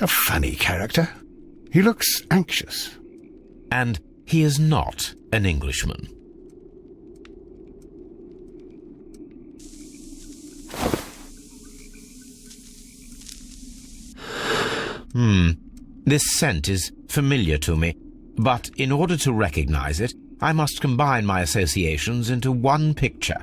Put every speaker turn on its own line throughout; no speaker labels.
A funny character. He looks anxious.
And he is not an Englishman. This scent is familiar to me, but in order to recognize it, I must combine my associations into one picture.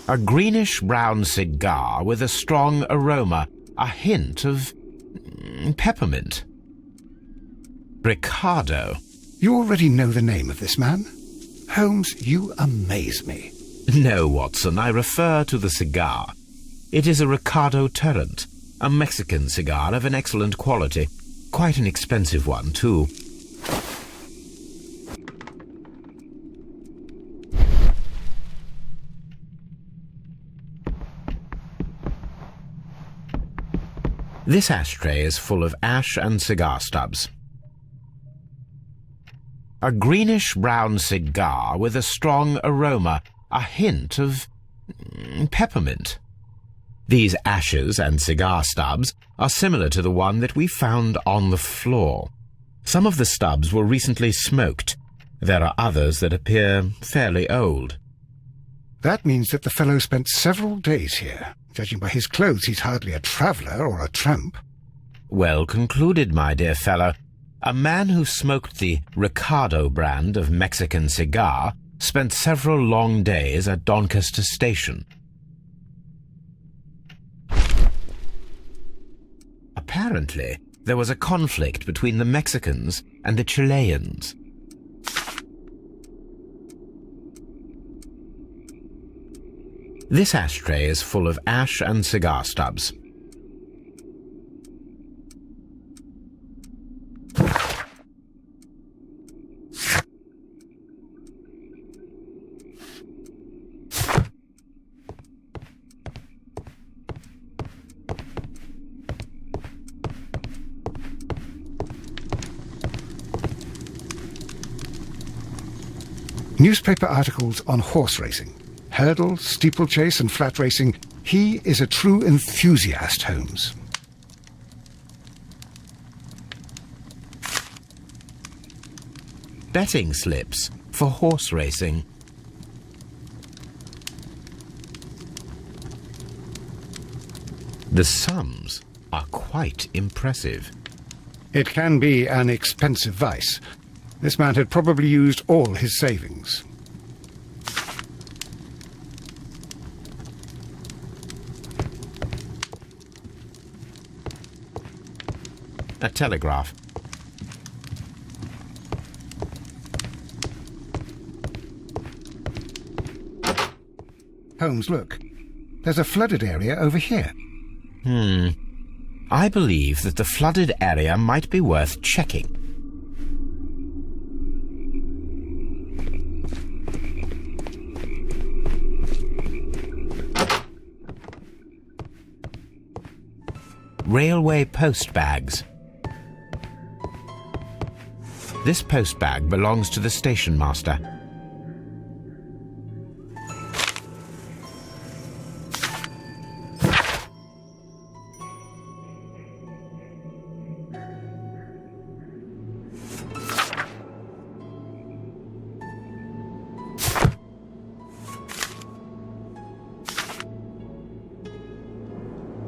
A greenish-brown cigar with a strong aroma, a hint of peppermint. Ricardo.
You already know the name of this man? Holmes, you amaze me.
No, Watson, I refer to the cigar. It is a Ricardo Tarrant, a Mexican cigar of an excellent quality. Quite an expensive one, too. This ashtray is full of ash and cigar stubs. A greenish-brown cigar with a strong aroma, a hint of peppermint. These ashes and cigar stubs are similar to the one that we found on the floor. Some of the stubs were recently smoked. There are others that appear fairly old.
That means that the fellow spent several days here. Judging by his clothes, he's hardly a traveller or a tramp.
Well concluded, my dear fellow. A man who smoked the Ricardo brand of Mexican cigar spent several long days at Doncaster Station. Apparently, there was a conflict between the Mexicans and the Chileans. This ashtray is full of ash and cigar stubs.
Newspaper articles on horse racing. Hurdle, steeplechase and flat racing. He is a true enthusiast, Holmes.
Betting slips for horse racing. The sums are quite impressive.
It can be an expensive vice. This man had probably used all his savings.
A telegraph.
Holmes, look. There's a flooded area over here.
I believe that the flooded area might be worth checking. Railway post bags. This post bag belongs to the station master.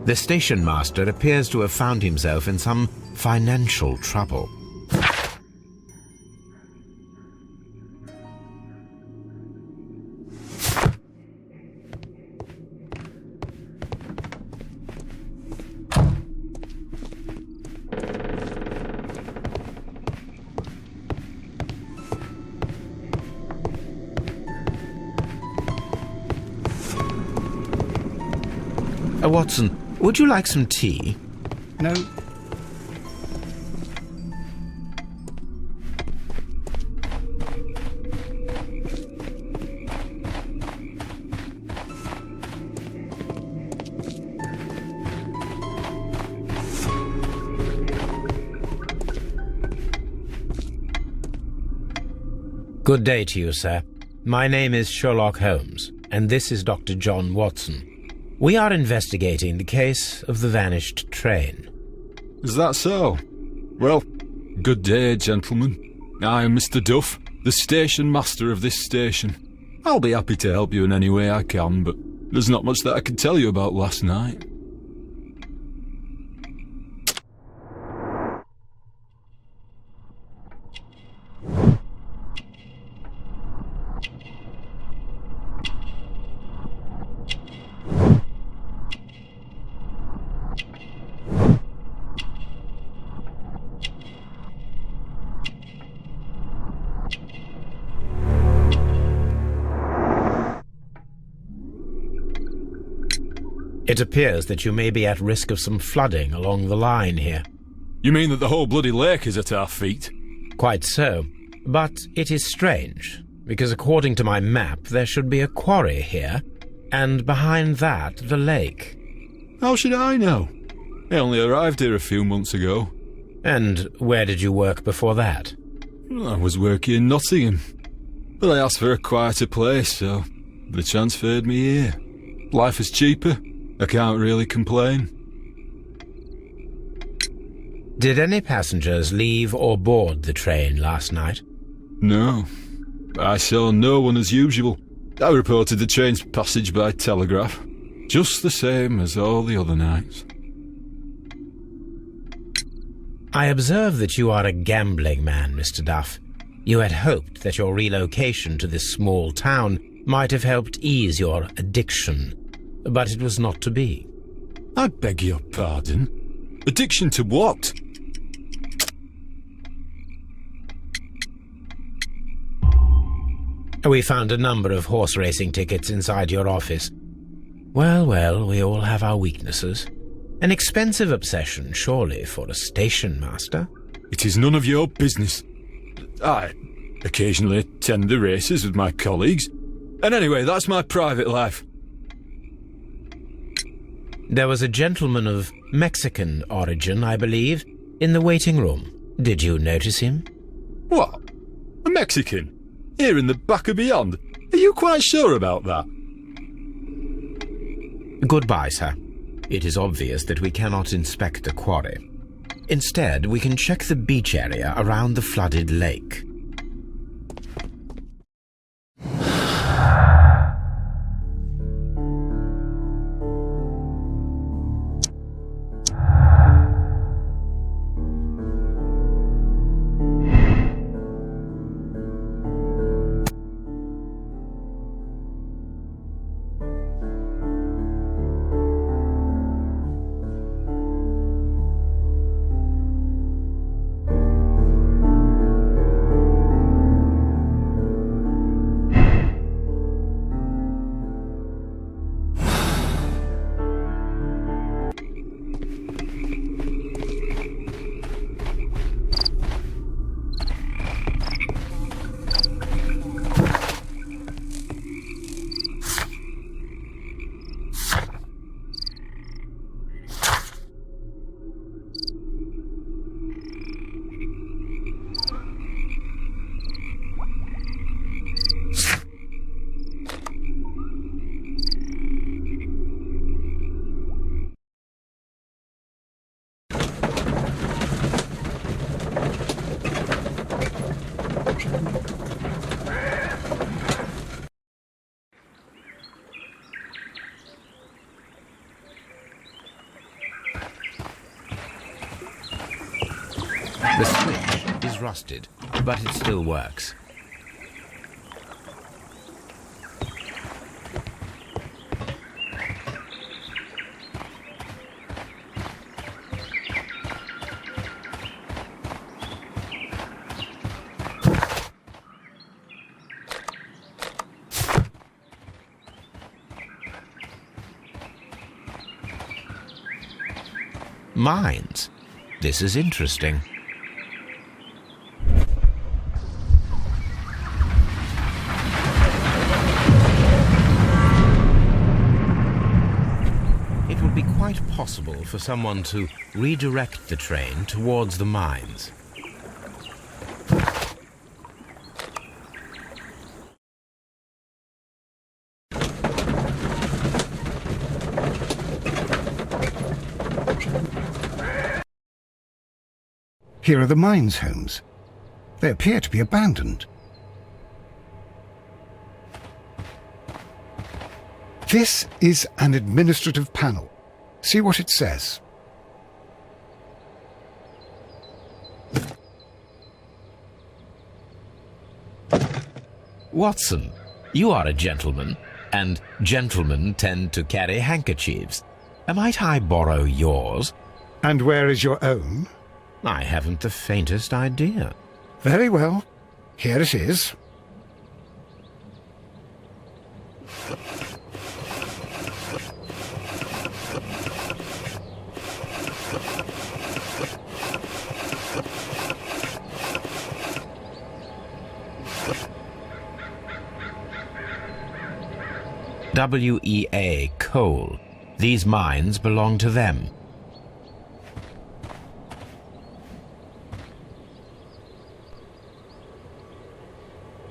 The station master appears to have found himself in some financial trouble. Watson, would you like some tea?
No.
Good day to you, sir. My name is Sherlock Holmes, and this is Dr. John Watson. We are investigating the case of the vanished train.
Is that so? Well, good day, gentlemen. I am Mr. Duff, the station master of this station. I'll be happy to help you in any way I can, but there's not much that I can tell you about last night.
It appears that you may be at risk of some flooding along the line here.
You mean that the whole bloody lake is at our feet?
Quite so. But it is strange, because according to my map there should be a quarry here, and behind that the lake.
How should I know? I only arrived here a few months ago.
And where did you work before that?
I was working in Nottingham, but I asked for a quieter place, so they transferred me here. Life is cheaper. I can't really complain.
Did any passengers leave or board the train last night?
No. I saw no one as usual. I reported the train's passage by telegraph, just the same as all the other nights.
I observe that you are a gambling man, Mr. Duff. You had hoped that your relocation to this small town might have helped ease your addiction, but it was not to be.
I beg your pardon? Addiction to what?
We found a number of horse racing tickets inside your office. Well, we all have our weaknesses. An expensive obsession, surely, for a station master.
It is none of your business. I occasionally attend the races with my colleagues. And anyway, that's my private life.
There was a gentleman of Mexican origin, I believe, in the waiting room. Did you notice him?
What? A Mexican? Here in the back of beyond? Are you quite sure about that?
Goodbye, sir. It is obvious that we cannot inspect the quarry. Instead, we can check the beach area around the flooded lake. rusted, but it still works. Mines. This is interesting. It would be quite possible for someone to redirect the train towards the mines.
Here are the mines homes. They appear to be abandoned. This is an administrative panel. See what it says.
Watson, you are a gentleman, and gentlemen tend to carry handkerchiefs. Might I borrow yours?
And where is your own?
I haven't the faintest idea.
Very well. Here it is.
WEA coal. These mines belong to them.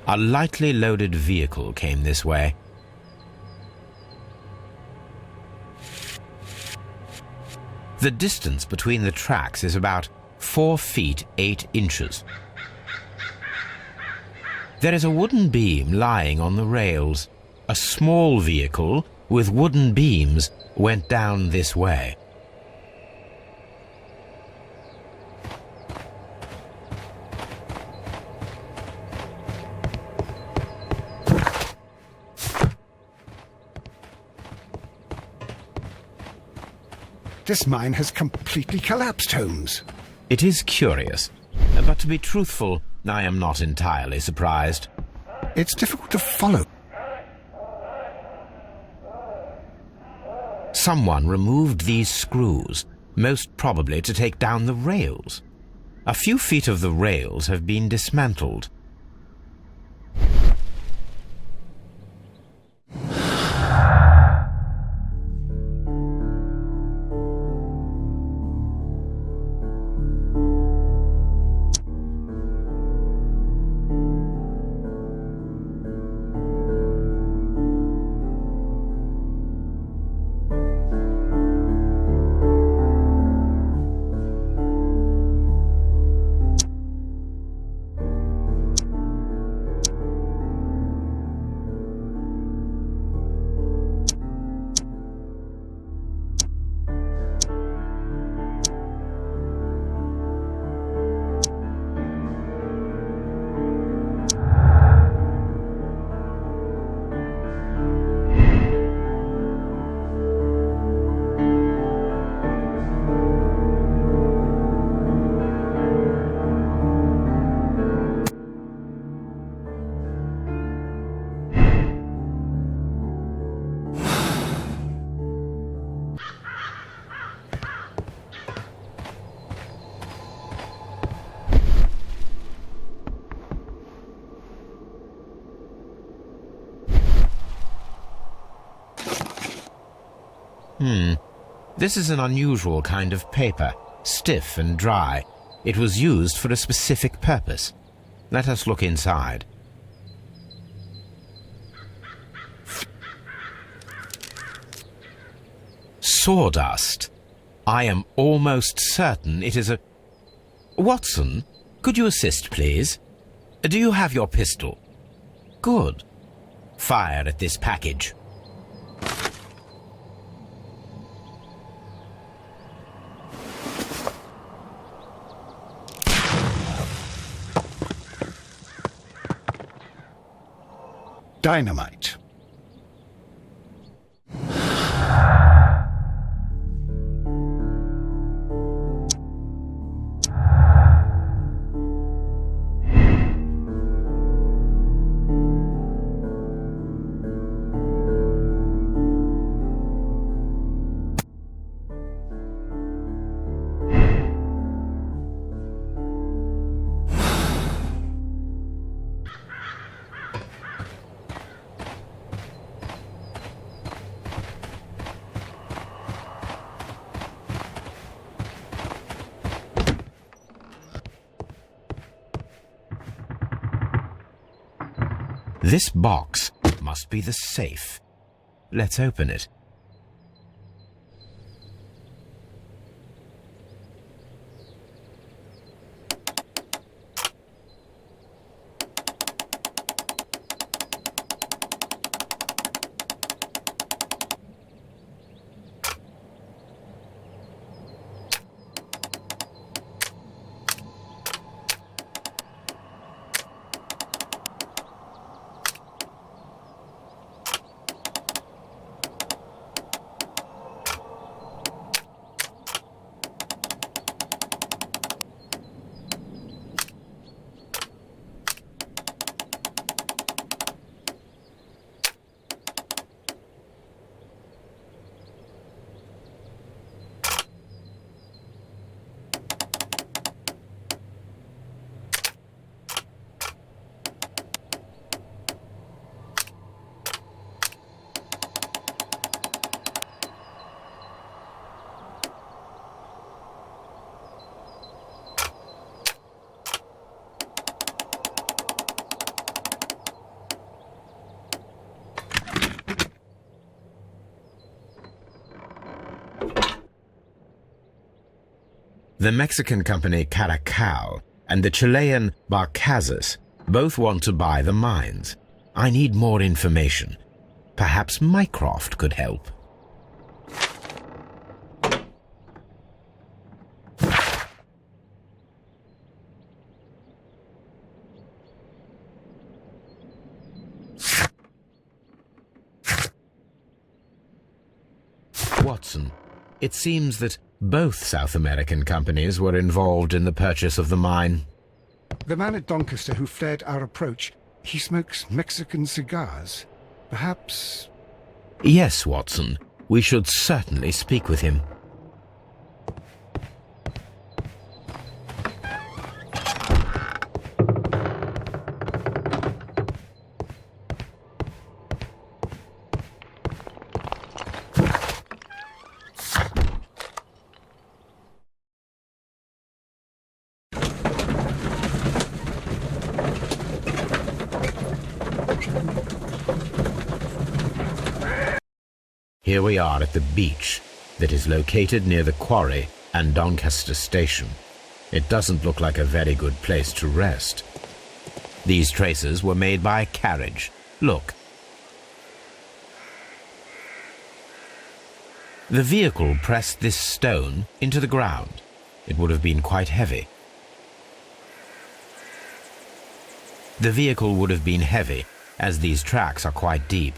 A lightly loaded vehicle came this way. The distance between the tracks is about 4 feet 8 inches. There is a wooden beam lying on the rails. A small vehicle with wooden beams went down this way.
This mine has completely collapsed, Holmes.
It is curious, but to be truthful, I am not entirely surprised.
It's difficult to follow.
Someone removed these screws, most probably to take down the rails. A few feet of the rails have been dismantled. This is an unusual kind of paper, stiff and dry. It was used for a specific purpose. Let us look inside. Sawdust. I am almost certain it is a... Watson, could you assist, please? Do you have your pistol? Good. Fire at this package.
dynamite.
This box must be the safe. Let's open it. The Mexican company Caracal and the Chilean Barcazas both want to buy the mines. I need more information. Perhaps Mycroft could help. Watson, it seems that both South American companies were involved in the purchase of the mine.
The man at Doncaster who flared our approach, he smokes Mexican cigars. Perhaps...
Yes, Watson. We should certainly speak with him. Here we are at the beach that is located near the quarry and Doncaster station. It doesn't look like a very good place to rest. These traces were made by a carriage. Look. The vehicle pressed this stone into the ground. It would have been quite heavy. The vehicle would have been heavy, as these tracks are quite deep.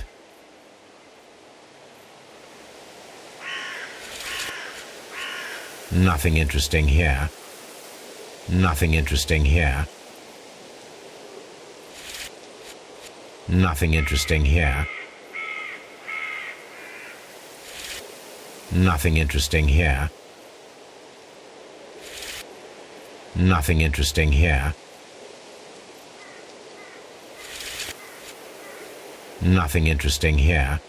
Nothing interesting here. Nothing interesting here. Nothing interesting here. Nothing interesting here. Nothing interesting here. Nothing interesting here.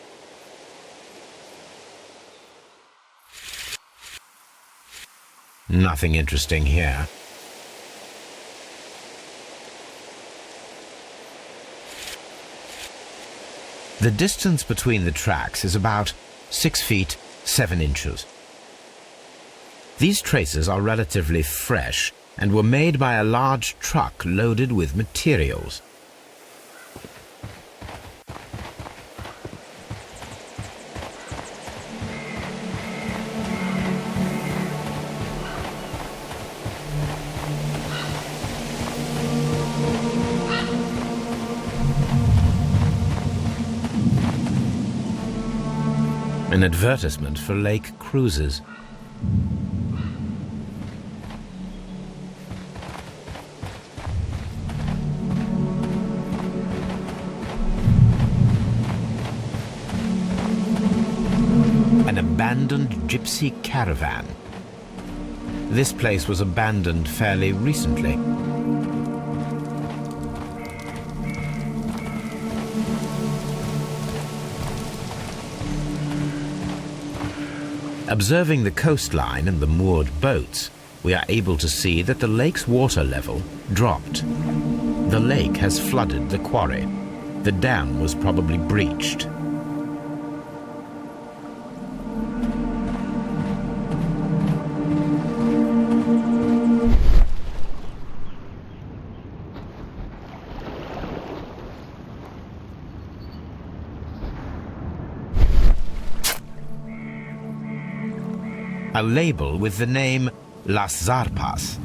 Nothing interesting here. The distance between the tracks is about 6 feet 7 inches. These traces are relatively fresh and were made by a large truck loaded with materials. An advertisement for lake cruises. An abandoned gypsy caravan. This place was abandoned fairly recently. Observing the coastline and the moored boats, we are able to see that the lake's water level dropped. The lake has flooded the quarry. The dam was probably breached. A label with the name Las Zarpas.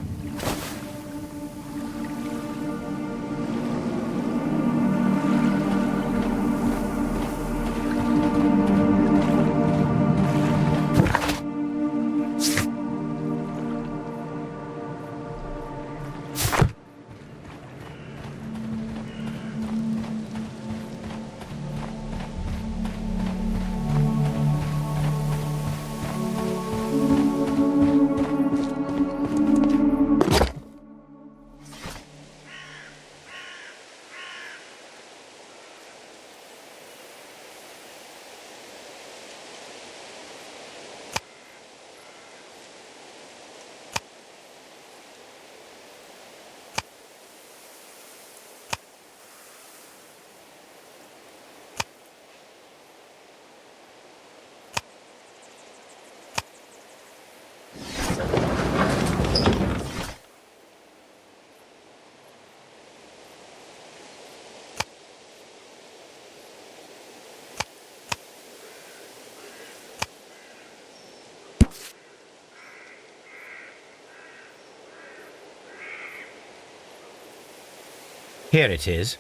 Here it is.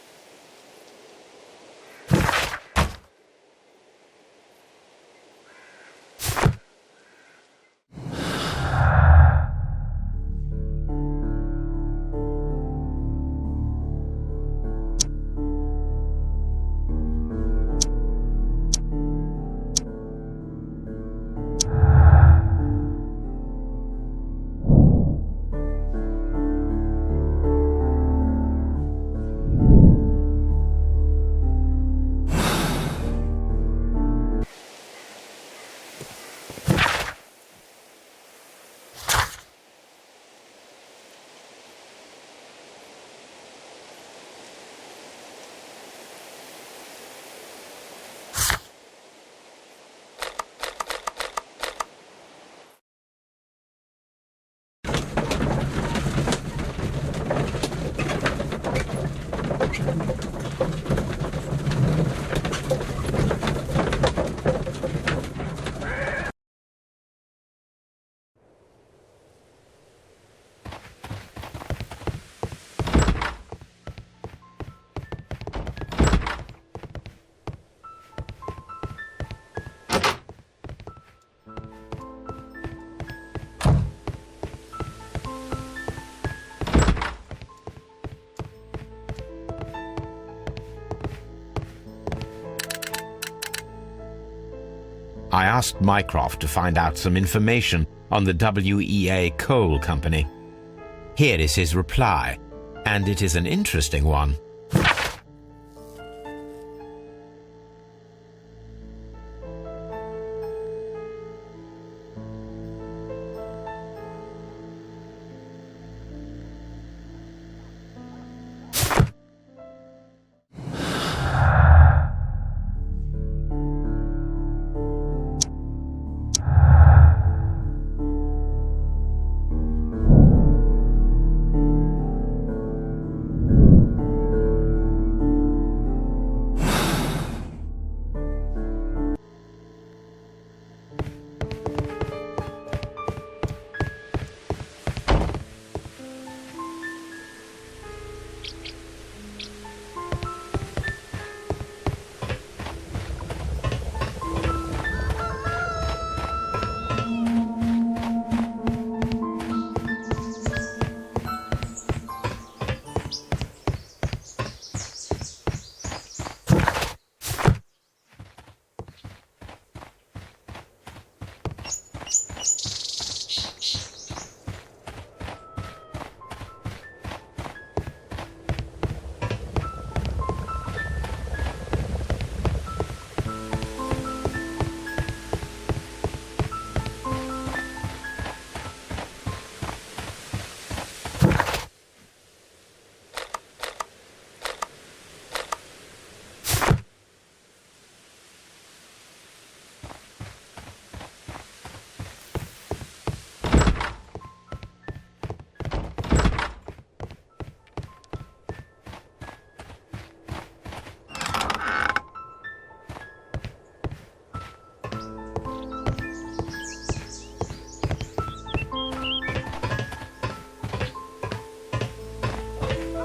I asked Mycroft to find out some information on the WEA Coal Company. Here is his reply, and it is an interesting one.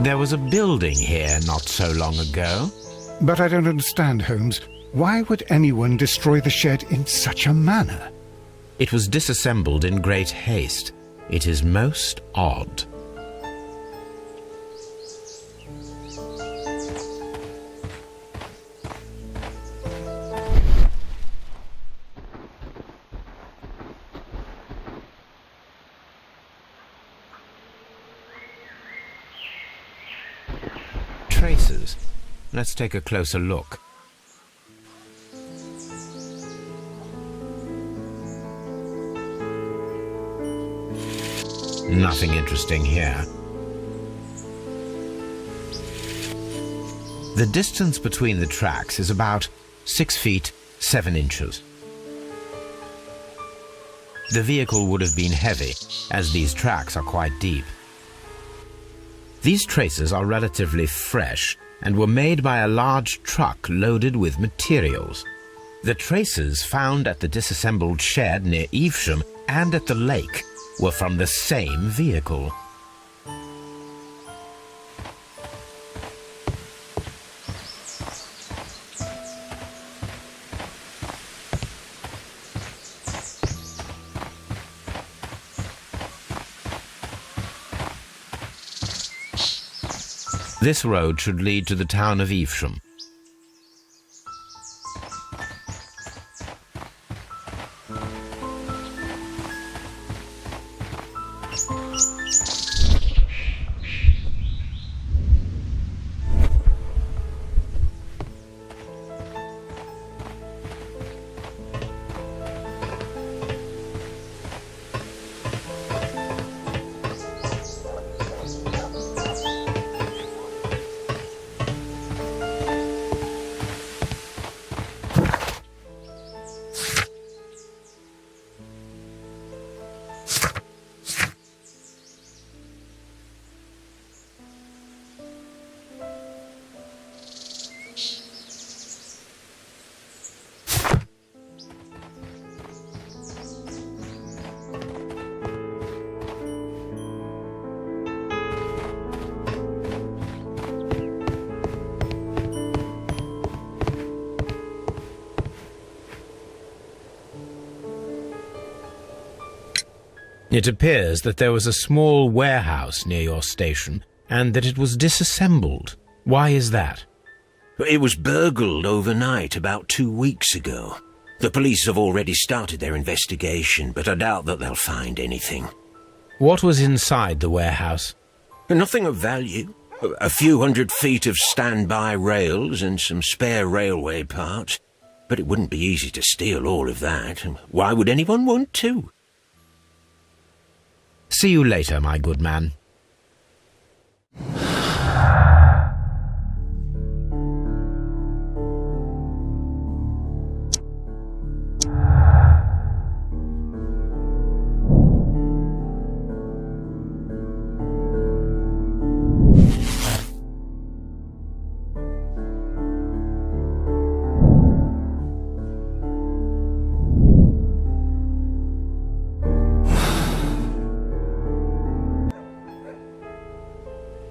There was a building here not so long ago.
But I don't understand, Holmes. Why would anyone destroy the shed in such a manner?
It was disassembled in great haste. It is most odd. Traces. Let's take a closer look. Nothing interesting here. The distance between the tracks is about 6 feet 7 inches. The vehicle would have been heavy, as these tracks are quite deep. These traces are relatively fresh and were made by a large truck loaded with materials. The traces found at the disassembled shed near Evesham and at the lake were from the same vehicle. This road should lead to the town of Evesham. It appears that there was a small warehouse near your station and that it was disassembled. Why is that?
It was burgled overnight about 2 weeks ago. The police have already started their investigation, but I doubt that they'll find anything.
What was inside the warehouse?
Nothing of value. A few hundred feet of standby rails and some spare railway parts. But it wouldn't be easy to steal all of that. Why would anyone want to?
See you later, my good man.